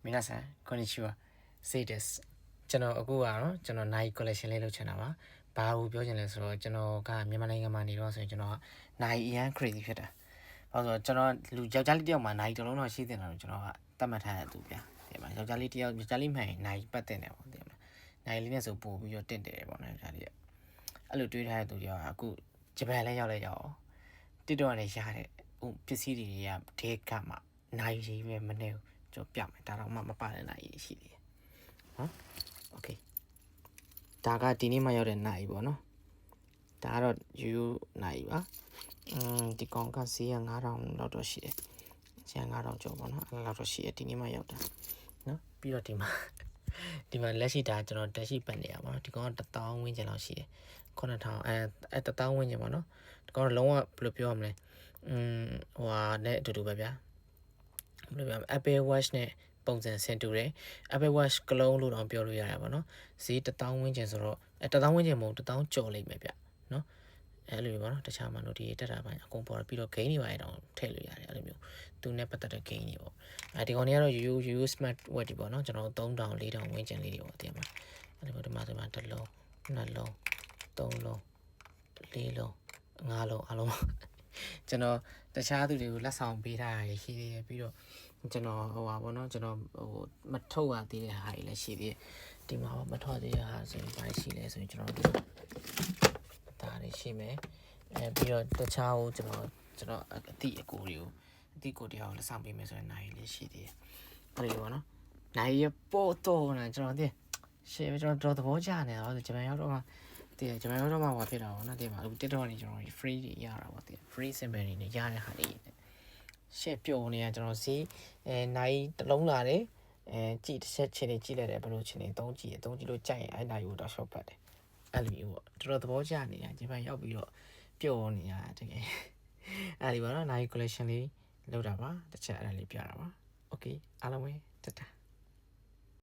皆さんこんにちはセイですကျွန်တော်အခုကတော့ကျွန်တော်နိုင် collection လေးလုပ်ချင်တာပါဘာလို့ပြောချင်လဲဆိုတော့ကျွန်တော်ကမြန်မာနိုင်ငံမှာနေတော့ဆိုရင်ကျွန်တော်ကနိုင်အရန် crazy ဖြစ်တာဘာလို့ဆိုတော့ကျွန်တော်လူယောက်ျားလေးတစ်ယောက်မှာနိုင်တစ်လုံးတော့ရှိတင်တာလို့ကျွန်တော်ကတတ်မှတ်ထားတဲ့သူဗျာဒီမှာယောက်ျားလေးတစ်ယောက်ယောက်ျားလေးမှန်ရင်နိုင်ပတ်တင်တယ်ပေါ့ဒီမှာနိုင်လေးနဲ့ဆိုပို့ပြီးတော့တင့်တယ်ပေါ့နော်ယောက်ျားလေးအဲ့လိုတွေးထားတဲ့သူတွေကအခုဂျပန်လည်းရောက်လဲရောက်အောင်တစ်တော့လည်းရတဲ့ဟိုပစ္စည်းတွေကဒေကမှာနိုင်ရေးပဲမနေဘူးကျွန်တော်ပြမယ်ဒါတော့မှမပါတဲ့နိုင်ရေးရှိသေးတယ်နော်โอเคဒါကဒီနေ့မှရောက်တဲ့နိုင်ပေါ့နော်ဒါကတော့ယူနိုင်ပါဒီကောင်ကစီးရ9000လောက်တော့ရှိတယ်စီးရ9000ကျော်ပေါ့နော်အဲ့လောက်တော့ရှိတယ်ဒီနေ့မှရောက်တာနော်ပြီးတော့ဒီမှာလက်ရှိဒါကျွန်တော်တက်ရှိပတ်နေရပါတော့ဒီကောင်က1000ဝန်းကျင်လောက်ရှိတယ်90001000ဝန်းကျင်ပေါ့နော်ဒီကောင်ကလုံးဝဘယ်လိုပြောရမလဲဟိုဟာနဲ့အတူတူပဲဗျာဘယ်လိုပြောမလဲ Apple Watch နဲ့ပုံစံဆင်တူတယ် Apple Watch ကလုံးလို့တော့ပြောလို့ရတယ်ပေါ့နော်ဈေး1000ဝန်းကျင်ဆိုတော့1000ဝန်းကျင်မဟုတ်1000ကျော်လိမ့်မယ်ဗျနော်အဲ့လိုပေါ့နော်တခြားမှာတော့ဒီတက်တာပိုင်းအကုန်ပေါ်ပြီးတော့ gain တွေပါရတော့ထည့်လို့ရတယ်အဲ့လိုမျိုးသူနဲ့ပတ်သက်တဲ့ gain တွေပေါ့ဒီကောင်တွေကတော့ you smart watch တွေပေါ့နော်ကျွန်တော်3000 4000ဝန်းကျင်လေးတွေပေါ့တင်ပါအဲ့လိုဒီမှာဆိုမှတစ်လုံးနှစ်လုံးသုံးလုံးလေးလုံးငါးလုံးအလုံးကျွန်တော်တခြားသူတွေကိုလက်ဆောင်ပေးထားရရှိသေးတယ်ပြီးတော့ကျွန်တော်ဟိုပါပေါ့နော်ကျွန်တော်ဟိုမထုတ်ရသေးတဲ့ဟာတွေလည်းရှိသေးတယ်ဒီမှာမထုတ်သေးတဲ့ဟာဆိုရင်ဘာရှိလဲဆိုရင်ကျွန်တော်ဒါတွေရှိမယ်ပြီးတော့တခြားကိုကျွန်တော်အတိအကိုတွေကိုလက်ဆောင်ပေးမယ်ဆိုရင်နိုင်လေးရှိသေးတယ်အဲ့လိုပေါ့နော်နိုင်ရပို့တော့နေကျွန်တော်ရှေ့ကျွန်တော်သဘောကျနေတော့ဂျပန်ရောက်တော့မှဂျပန်ရောက်တော့မှဟောဖြစ်တာပေါ့နော်အခု TikTok ကနေကျွန်တော် free တွေရတာပေါ့free symbol တွေနဲ့ရတဲ့ဟာတွေရှေ့ပြုံနေရကျွန်တော်စီနိုင်တစ်လုံးလာတယ်ကြည့်တစ်ချက်ချင်းလေးကြည့်လိုက်တယ်ဘယ်လိုချင်းလေးသုံးကြည့်လို့ကြိုက်ရင်အဲ့နိုင်ကိုတော့ short ပတ်တယ်အဲ့လိုမျိုးပေါ့တော်တော်သဘောကျနေတာဂျပန်ရောက်ပြီးတော့ပြုံနေတာတကယ်အဲ့ဒီပေါ့နော်နိုင် collection လေးလောက်တာပါတစ်ချက်အဲ့ဒါလေးပြတာပါ okay အားလုံးပဲတတာ